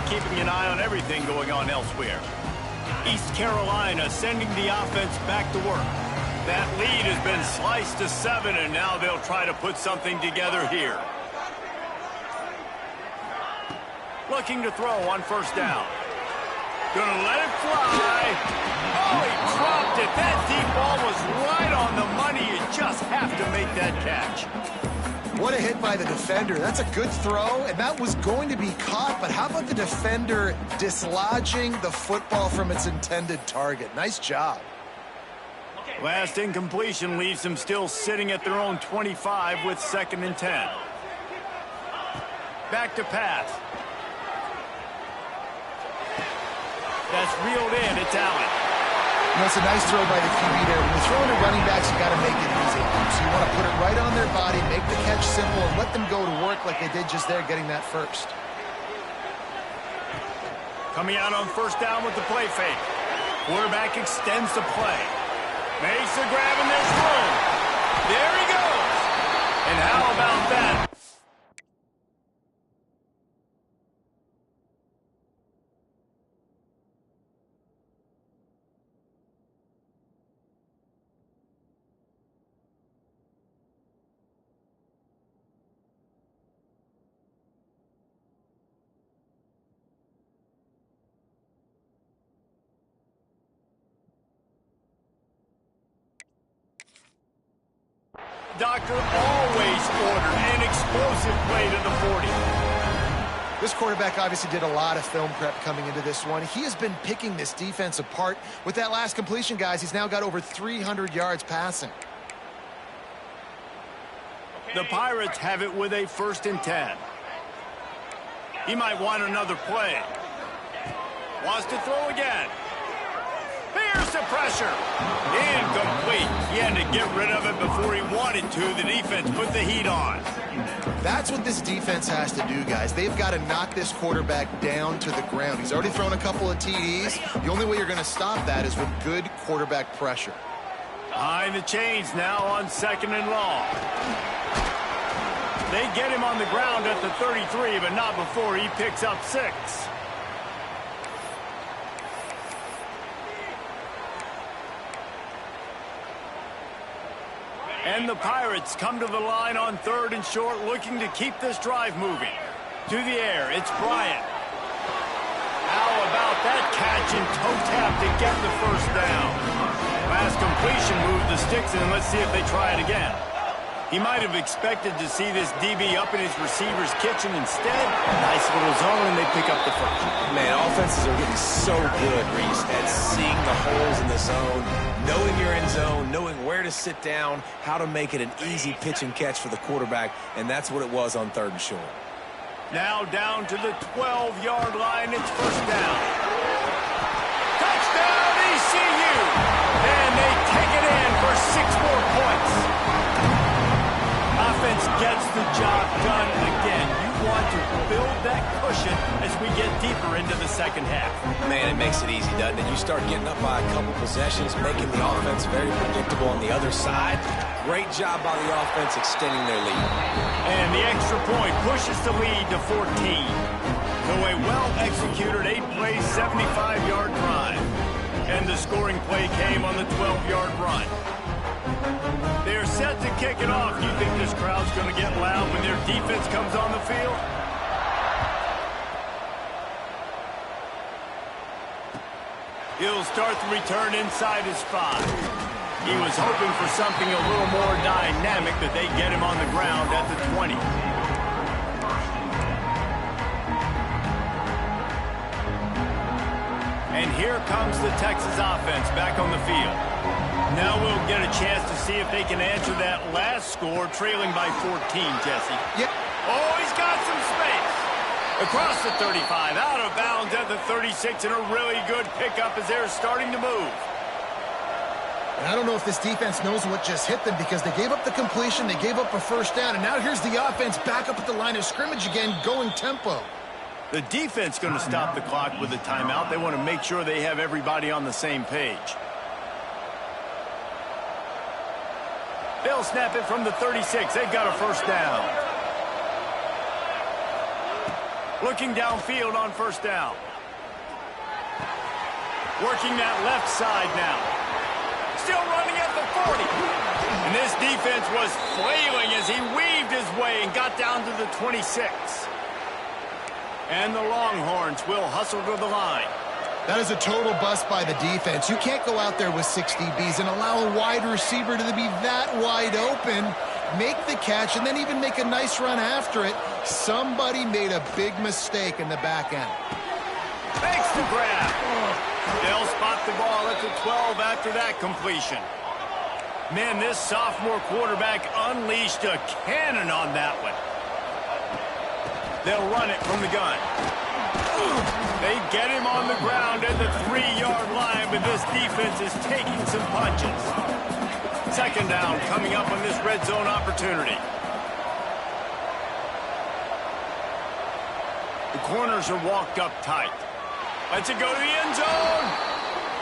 keeping an eye on everything going on elsewhere. East Carolina sending the offense back to work. That lead has been sliced to 7, and now they'll try to put something together here. Looking to throw on first down. Gonna let it fly. Oh, he dropped it. That deep ball was right on the money. You just have to make that catch. What a hit by the defender. That's a good throw, and that was going to be caught, but how about the defender dislodging the football from its intended target? Nice job. Last incompletion leaves them still sitting at their own 25 with 2nd and 10. Back to pass. That's reeled in. It's Allen. You know, it's a nice throw by the QB there. When you're throwing at running backs, you got to make it easy. So you want to put it right on their body, make the catch simple, and let them go to work like they did just there, getting that first. Coming out on first down with the play fake. Quarterback extends the play. Makes the grab, and there's room. There he goes. And how about that? Doctor always ordered an explosive play to the 40. This quarterback obviously did a lot of film prep coming into this one. He has been picking this defense apart. With that last completion, guys, he's now got over 300 yards passing. The Pirates have it with a 1st and 10. He might want another play. Wants to throw again. Here's the pressure. Incomplete. He had to get rid of it before he wanted to. The defense put the heat on. That's what this defense has to do, guys. They've got to knock this quarterback down to the ground. He's already thrown a couple of TDs. The only way you're going to stop that is with good quarterback pressure. Behind the chains now on 2nd and long. They get him on the ground at the 33, but not before he picks up 6. And the Pirates come to the line on 3rd and short, looking to keep this drive moving. To the air, it's Bryant. How about that catch and toe tap to get the first down? Last completion moved the sticks in. Let's see if they try it again. He might have expected to see this DB up in his receiver's kitchen. Instead, nice little zone, and they pick up the first. Man, offenses are getting so good, Reese, at seeing the holes in the zone, knowing you're in zone, knowing where to sit down, how to make it an easy pitch and catch for the quarterback, and that's what it was on 3rd and short. Now down to the 12-yard line. It's first down. Touchdown, ECU! And they take it in for 6 more points. Offense gets the job done again. You want to build that cushion as we get deeper into the 2nd half. Man, it makes it easy, doesn't it? You start getting up by a couple possessions, making the offense very predictable on the other side. Great job by the offense extending their lead. And the extra point pushes the lead to 14. So a well-executed 8-play, 75-yard drive. And the scoring play came on the 12-yard run. They're set to kick it off. You think this crowd's going to get loud when their defense comes on the field? He'll start the return inside his 5. He was hoping for something a little more dynamic, that they get him on the ground at the 20. And here comes the Texas offense back on the field. Now we'll get a chance to see if they can answer that last score, trailing by 14, Jesse. Yep. Oh, he's got some space. Across the 35, out of bounds at the 36, and a really good pickup as they're starting to move. And I don't know if this defense knows what just hit them, because they gave up the completion, they gave up a first down, and now here's the offense back up at the line of scrimmage again, going tempo. The defense going to stop the clock with a timeout. They want to make sure they have everybody on the same page. They'll snap it from the 36. They've got a first down. Looking downfield on first down. Working that left side now. Still running at the 40. And this defense was flailing as he weaved his way and got down to the 26. And the Longhorns will hustle to the line. That is a total bust by the defense. You can't go out there with 6 DBs and allow a wide receiver to be that wide open, make the catch, and then even make a nice run after it. Somebody made a big mistake in the back end. Makes the grab. They'll spot the ball at the 12 after that completion. Man, this sophomore quarterback unleashed a cannon on that one. They'll run it from the gun. They get him on the ground at the 3-yard line, but this defense is taking some punches. Second down coming up on this red zone opportunity. The corners are walked up tight. Lets it go to the end zone.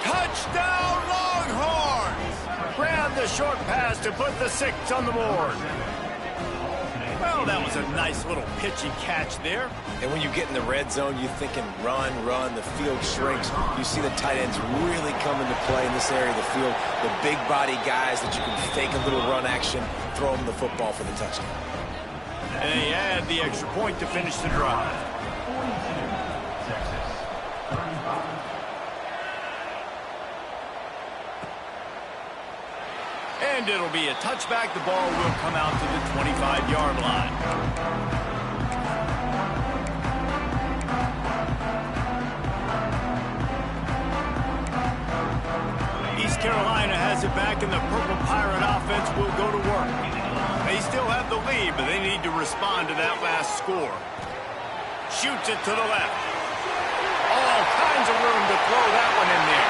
Touchdown, Longhorns! Grab the short pass to put the 6 on the board. Well, that was a nice little pitchy catch there. And when you get in the red zone, you're thinking run, run, the field shrinks. You see the tight ends really come into play in this area of the field. The big body guys that you can fake a little run action, throw them the football for the touchdown. And they add the extra point to finish the drive. And it'll be a touchback. The ball will come out to the 25-yard line. East Carolina has it back, and the Purple Pirate offense will go to work. They still have the lead, but they need to respond to that last score. Shoots it to the left. All kinds of room to throw that one in there.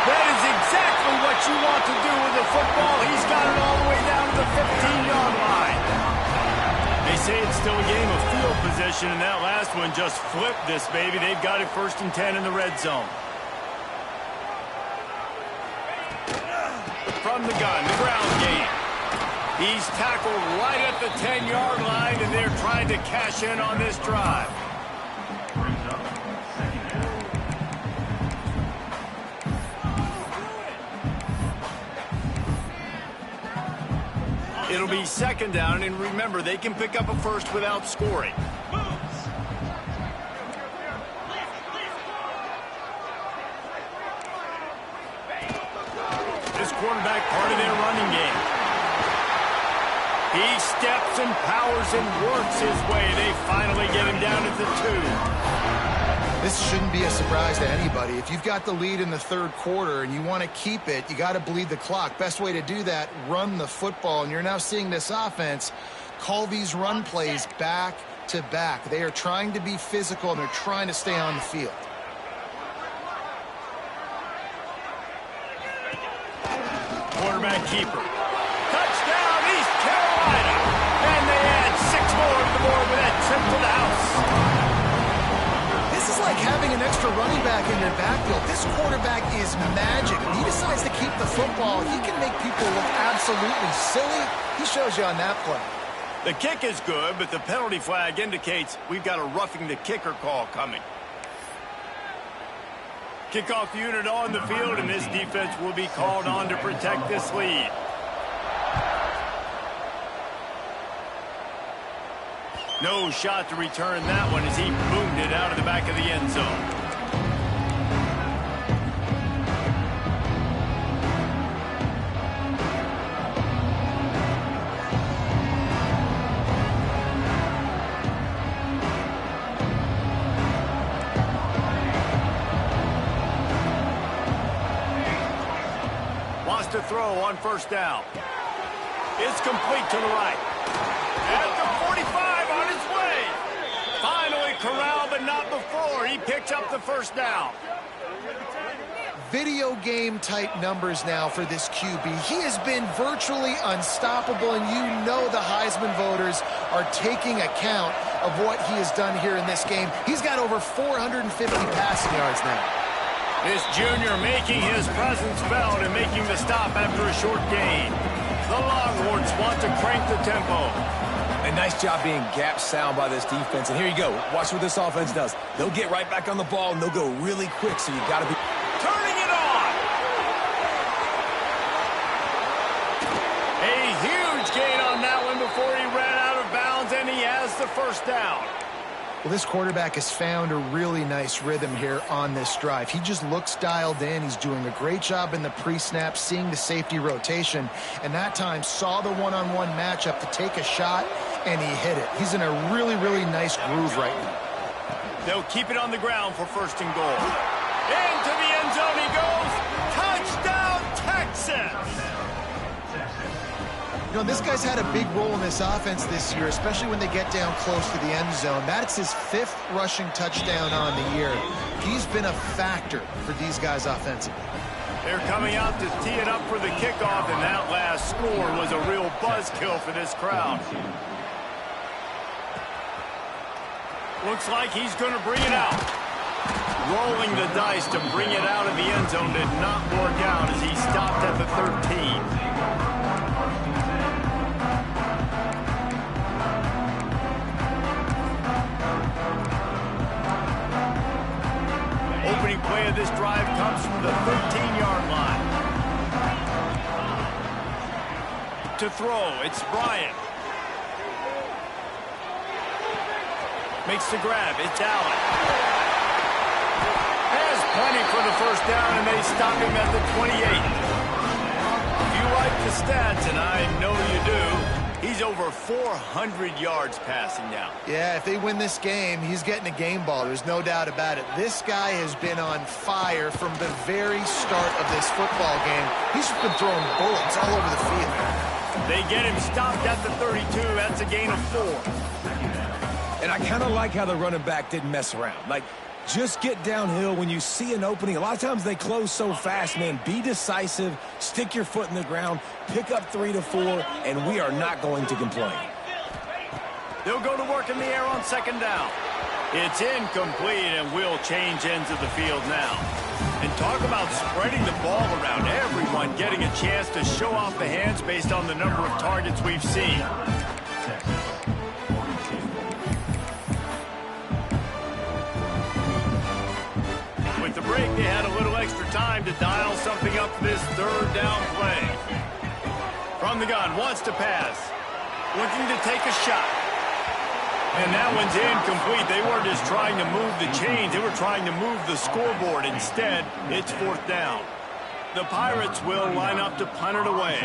That is exactly what you want to do with the football. He's got it all the way down to the 15-yard line. They say it's still a game of field position, and that last one just flipped this baby. They've got it 1st and 10 in the red zone. From the gun, the ground game. He's tackled right at the 10-yard line, and they're trying to cash in on this drive. It'll be second down, and remember, they can pick up a first without scoring. This quarterback part of their running game. He steps and powers and works his way. They finally get him down at the 2. This shouldn't be a surprise to anybody. If you've got the lead in the 3rd quarter and you want to keep it, you got to bleed the clock. Best way to do that, run the football. And you're now seeing this offense call these run plays back to back. They are trying to be physical, and they're trying to stay on the field. Quarterback keeper. Touchdown, East Carolina. And they add 6 more to the board with that trip to the house. This is like having an extra running back in your backfield. This quarterback is magic. When he decides to keep the football, he can make people look absolutely silly. He shows you on that play. The kick is good, but the penalty flag indicates we've got a roughing the kicker call coming. Kickoff unit on the field, and this defense will be called on to protect this lead. No shot to return that one as he boomed it out of the back of the end zone. Wants to throw on first down. It's complete to the right. At the 45 on his way. Finally corralled, but not before. He picked up the first down. Video game type numbers now for this QB. He has been virtually unstoppable, and you know the Heisman voters are taking account of what he has done here in this game. He's got over 450 passing yards now. This junior making his presence felt and making the stop after a short gain. The Longhorns want to crank the tempo. And nice job being gap sound by this defense. And here you go. Watch what this offense does. They'll get right back on the ball, and they'll go really quick, so you got to be turning it on. A huge gain on that one before he ran out of bounds, and he has the first down. Well, this quarterback has found a really nice rhythm here on this drive. He just looks dialed in. He's doing a great job in the pre-snap, seeing the safety rotation, and that time saw the one-on-one matchup to take a shot, and he hit it. He's in a really, really nice groove right now. They'll keep it on the ground for 1st and goal. Into the end zone he goes. Touchdown, Texas! You know, this guy's had a big role in this offense this year, especially when they get down close to the end zone. That's his 5th rushing touchdown on the year. He's been a factor for these guys offensively. They're coming out to tee it up for the kickoff, and that last score was a real buzzkill for this crowd. Looks like he's going to bring it out. Rolling the dice to bring it out of the end zone did not work out as he stopped at the 13. Opening play of this drive comes from the 13-yard line. To throw, it's Bryant. Makes the grab, it's Allen. Has plenty for the first down, and they stop him at the 28. If you like the stats, and I know you do, he's over 400 yards passing now. Yeah, if they win this game, he's getting a game ball. There's no doubt about it. This guy has been on fire from the very start of this football game. He's just been throwing bullets all over the field. They get him stopped at the 32. That's a gain of 4. And I kind of like how the running back didn't mess around. Like, just get downhill when you see an opening. A lot of times they close so fast, man. Be decisive, stick your foot in the ground, pick up 3 to 4, and we are not going to complain. They'll go to work in the air on 2nd down. It's incomplete, and we'll change ends of the field now. And talk about spreading the ball around. Everyone getting a chance to show off the hands based on the number of targets we've seen. With the break, they had a little extra time to dial something up for this 3rd down play. From the gun, wants to pass. Looking to take a shot. And that one's incomplete. They weren't just trying to move the chains. They were trying to move the scoreboard. Instead, it's 4th down. The Pirates will line up to punt it away.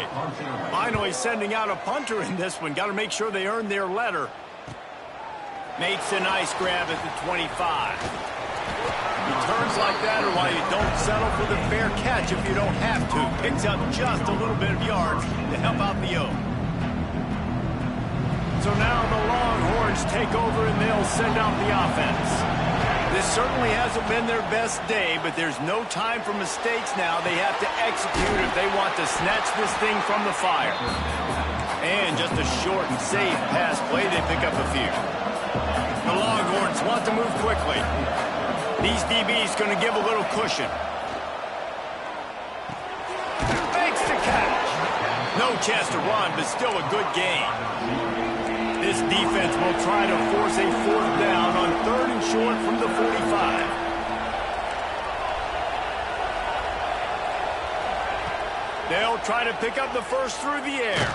Finally sending out a punter in this one. Got to make sure they earn their letter. Makes a nice grab at the 25. Returns like that are why you don't settle for the fair catch if you don't have to. Picks up just a little bit of yards to help out the O. So now the Longhorns take over and they'll send out the offense. This certainly hasn't been their best day, but there's no time for mistakes now. They have to execute if they want to snatch this thing from the fire. And just a short and safe pass play, they pick up a few. The Longhorns want to move quickly. These DBs going to give a little cushion. Makes the catch. No chance to run, but still a good game. This defense will try to force a 4th down on 3rd and short from the 45. They'll try to pick up the first through the air.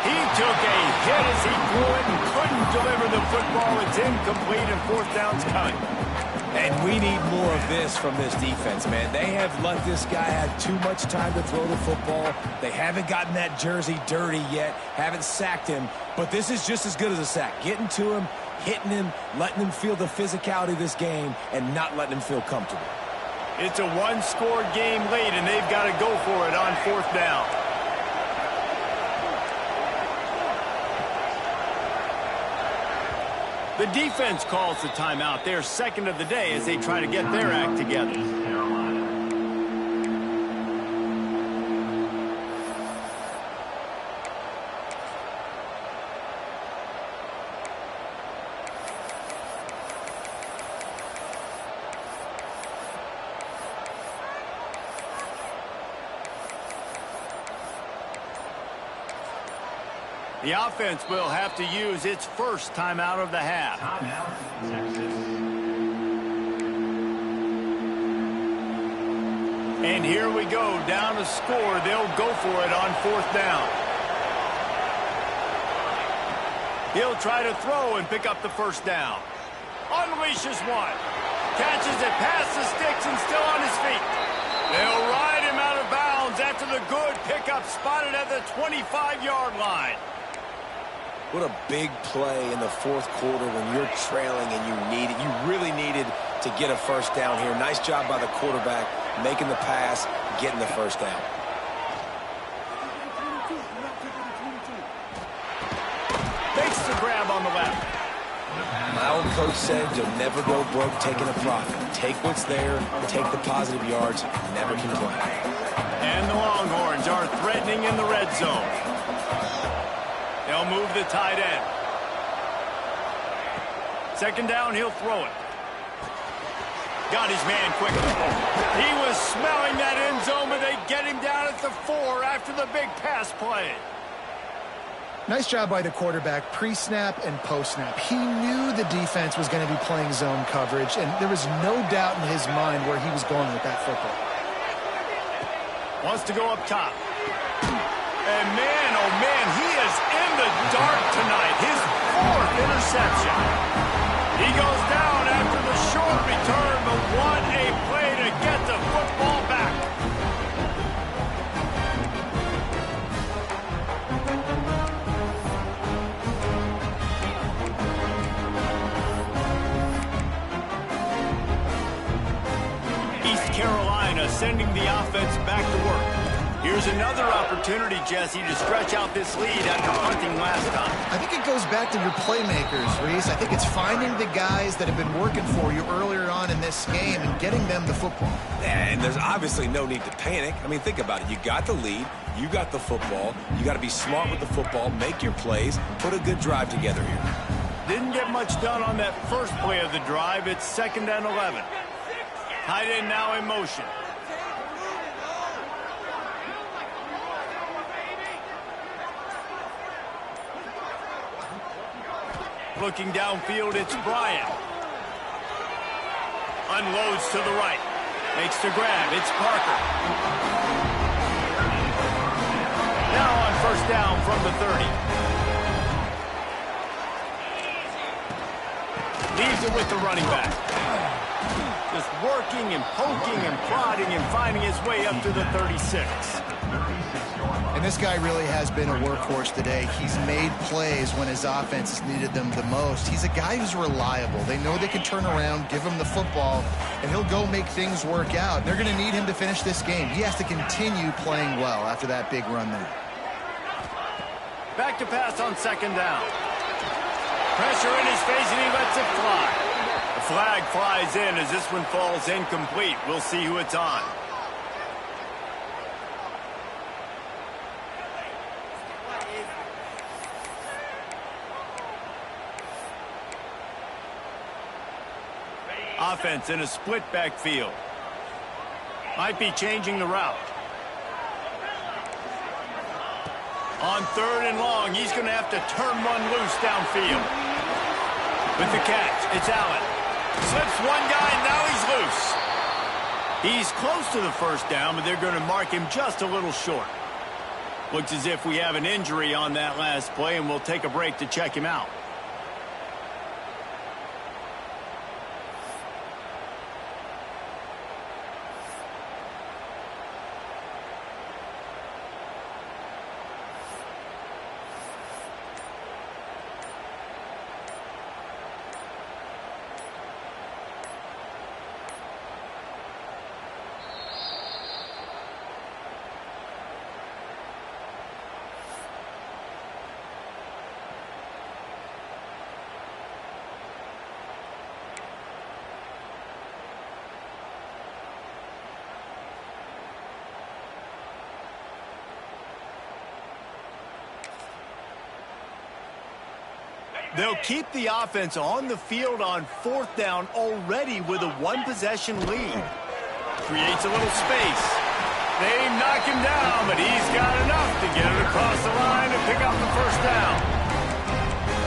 He took a hit as he threw it and couldn't deliver the football. It's incomplete and 4th down's coming. And we need more of this from this defense, man. They have let this guy have too much time to throw the football. They haven't gotten that jersey dirty yet, haven't sacked him. But this is just as good as a sack. Getting to him, hitting him, letting him feel the physicality of this game, and not letting him feel comfortable. It's a one-score game late, and they've got to go for it on 4th down. The defense calls the timeout. Their 2nd of the day as they try to get their act together. The offense will have to use its first timeout of the half. And here we go, down to score. They'll go for it on 4th down. He'll try to throw and pick up the first down. Unleashes one. Catches it past the sticks and still on his feet. They'll ride him out of bounds after the good pickup spotted at the 25-yard line. What a big play in the 4th quarter when you're trailing and you really needed to get a first down here. Nice job by the quarterback making the pass, getting the first down. Makes the grab on the left. My old coach said you'll never go broke taking a profit. Take what's there, take the positive yards, never complain. And the Longhorns are threatening in the red zone. They'll move the tight end. 2nd down, he'll throw it. Got his man quickly. He was smelling that end zone, but they get him down at the 4 after the big pass play. Nice job by the quarterback, pre-snap and post-snap. He knew the defense was going to be playing zone coverage, and there was no doubt in his mind where he was going with that football. Wants to go up top. And man, oh man, he is in the dark tonight. His 4th interception. He goes down after the short return, but what a play to get the football back. East Carolina sending the offense back to work. Here's another opportunity, Jesse, to stretch out this lead after punting last time. I think it goes back to your playmakers, Reese. I think it's finding the guys that have been working for you earlier on in this game and getting them the football. And there's obviously no need to panic. I mean, think about it. You got the lead. You got the football. You got to be smart with the football, make your plays, put a good drive together here. Didn't get much done on that first play of the drive. It's 2nd and 11. Tight end now in motion. Looking downfield, it's Bryant. Unloads to the right. Makes the grab. It's Parker. Now on 1st down from the 30. Leaves it with the running back. Just working and poking and prodding and finding his way up to the 36. And this guy really has been a workhorse today. He's made plays when his offense has needed them the most. He's a guy who's reliable. They know they can turn around, give him the football, and he'll go make things work out. They're going to need him to finish this game. He has to continue playing well after that big run there. Back to pass on 2nd down. Pressure in his face, and he lets it fly. The flag flies in as this one falls incomplete. We'll see who it's on. Offense in a split backfield. Might be changing the route. On 3rd and long, he's going to have to turn one loose downfield. With the catch, it's Allen. Slips one guy, now he's loose. He's close to the first down, but they're going to mark him just a little short. Looks as if we have an injury on that last play, and we'll take a break to check him out. They'll keep the offense on the field on 4th down already with a 1-possession lead. Creates a little space. They knock him down, but he's got enough to get it across the line and pick up the first down.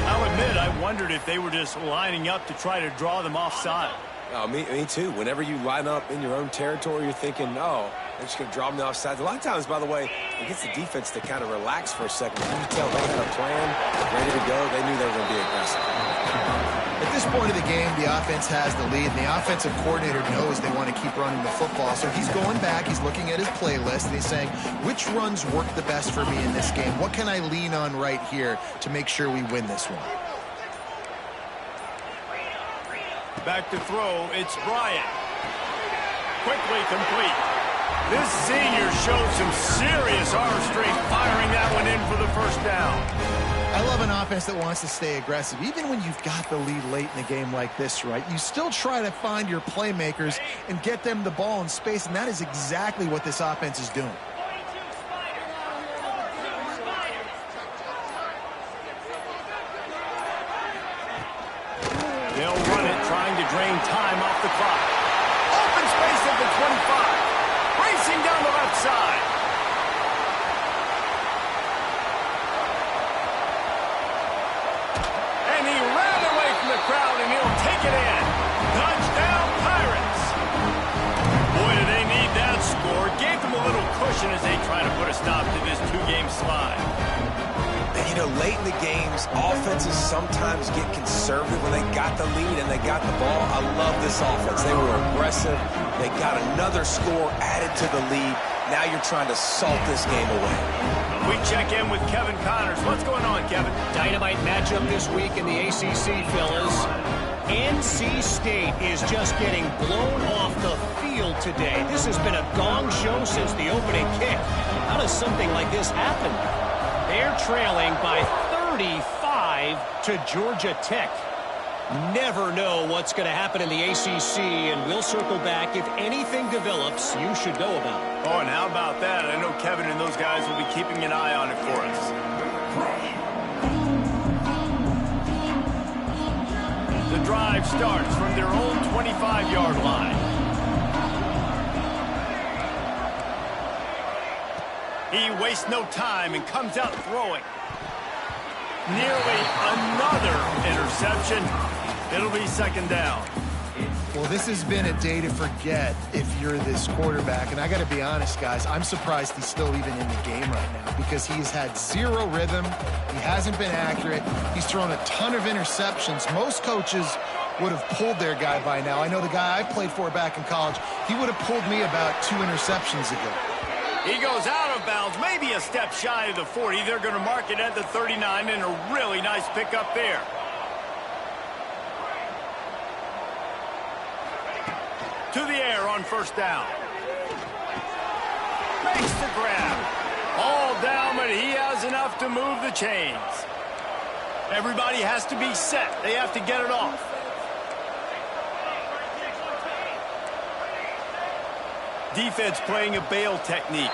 I'll admit, I wondered if they were just lining up to try to draw them offside. Oh, me too. Whenever you line up in your own territory, you're thinking, oh, they're just going to draw them offside. A lot of times, by the way, it gets the defense to kind of relax for a second. You can tell they had a plan, ready to go. They knew they were going to be aggressive. At this point of the game, the offense has the lead, and the offensive coordinator knows they want to keep running the football. So he's going back, he's looking at his playlist, and he's saying, which runs work the best for me in this game? What can I lean on right here to make sure we win this one? Back to throw, it's Bryant. Quickly complete. This senior showed some serious arm strength firing that one in for the first down. I love an offense that wants to stay aggressive. Even when you've got the lead late in a game like this, right, you still try to find your playmakers and get them the ball in space, and that is exactly what this offense is doing. They'll run it, trying to drain time off the clock. Open space at the 25. Racing down the left side. And he ran away from the crowd, and he'll take it in. Touchdown, Pirates. Boy, do they need that score. Gave them a little cushion as they try to put a stop to this two-game slide. And, you know, late in the games, offenses sometimes get conservative when they got the lead and they got the ball. I love this offense. They were aggressive. They got another score added to the lead. Now you're trying to salt this game away. We check in with Kevin Connors. What's going on, Kevin? Dynamite matchup this week in the ACC, fellas. NC State is just getting blown off the field today. This has been a gong show since the opening kick. How does something like this happen? They're trailing by 35 to Georgia Tech. Never know what's going to happen in the ACC, and we'll circle back if anything develops you should know about. Oh, and how about that? I know Kevin and those guys will be keeping an eye on it for us. The drive starts from their own 25-yard line. He wastes no time and comes out throwing. Nearly another interception. It'll be second down. Well, this has been a day to forget if you're this quarterback. And I got to be honest, guys, I'm surprised he's still even in the game right now because he's had zero rhythm. He hasn't been accurate. He's thrown a ton of interceptions. Most coaches would have pulled their guy by now. I know the guy I played for back in college, he would have pulled me about 2 interceptions ago. He goes out of bounds, maybe a step shy of the 40. They're going to mark it at the 39, and a really nice pickup there. To the air on first down. Makes the grab. All down, but he has enough to move the chains. Everybody has to be set. They have to get it off. Defense playing a bail technique.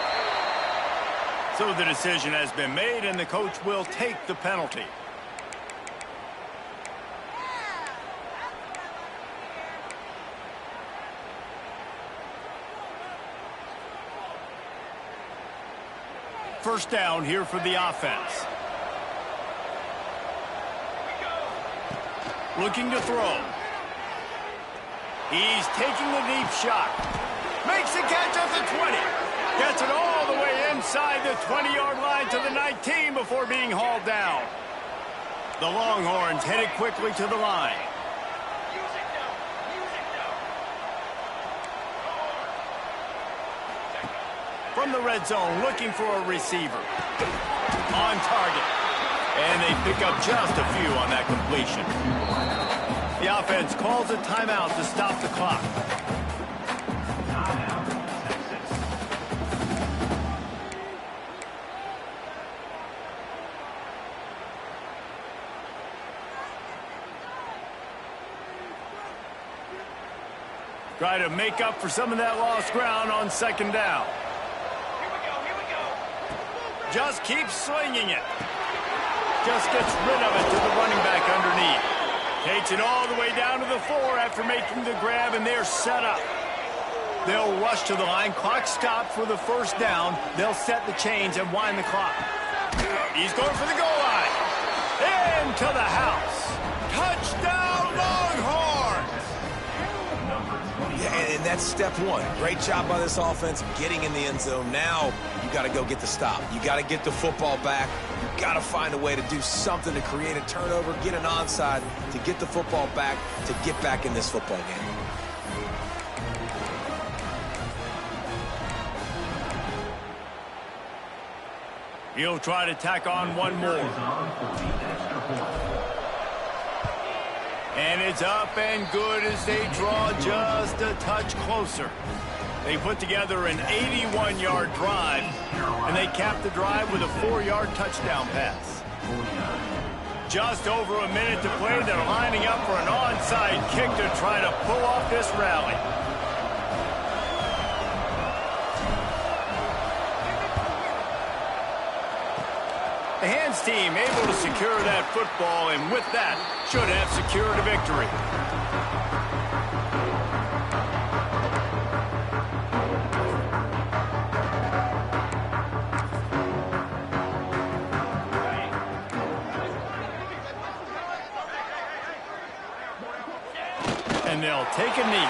So the decision has been made, and the coach will take the penalty. First down here for the offense. Looking to throw. He's taking the deep shot. Makes the catch at the 20. Gets it all the way inside the 20-yard line to the 19 before being hauled down. The Longhorns headed quickly to the line. From the red zone, looking for a receiver. On target. And they pick up just a few on that completion. The offense calls a timeout to stop the clock. Try to make up for some of that lost ground on second down. Just keeps swinging it. Just gets rid of it to the running back underneath. Takes it all the way down to the 4 after making the grab, and they're set up. They'll rush to the line. Clock stopped for the first down. They'll set the chains and wind the clock. He's going for the goal line. Into the house. Touchdown, Longhorns! Yeah, and that's step one. Great job by this offense getting in the end zone. Now you got to go get the stop. You got to get the football back. You got to find a way to do something to create a turnover, get an onside, to get the football back, to get back in this football game. He'll try to tack on one more. And it's up and good as they draw just a touch closer. They put together an 81-yard drive, and they capped the drive with a 4-yard touchdown pass. Just over a minute to play. They're lining up for an onside kick to try to pull off this rally. The hands team able to secure that football, and with that, should have secured a victory. And they'll take a knee.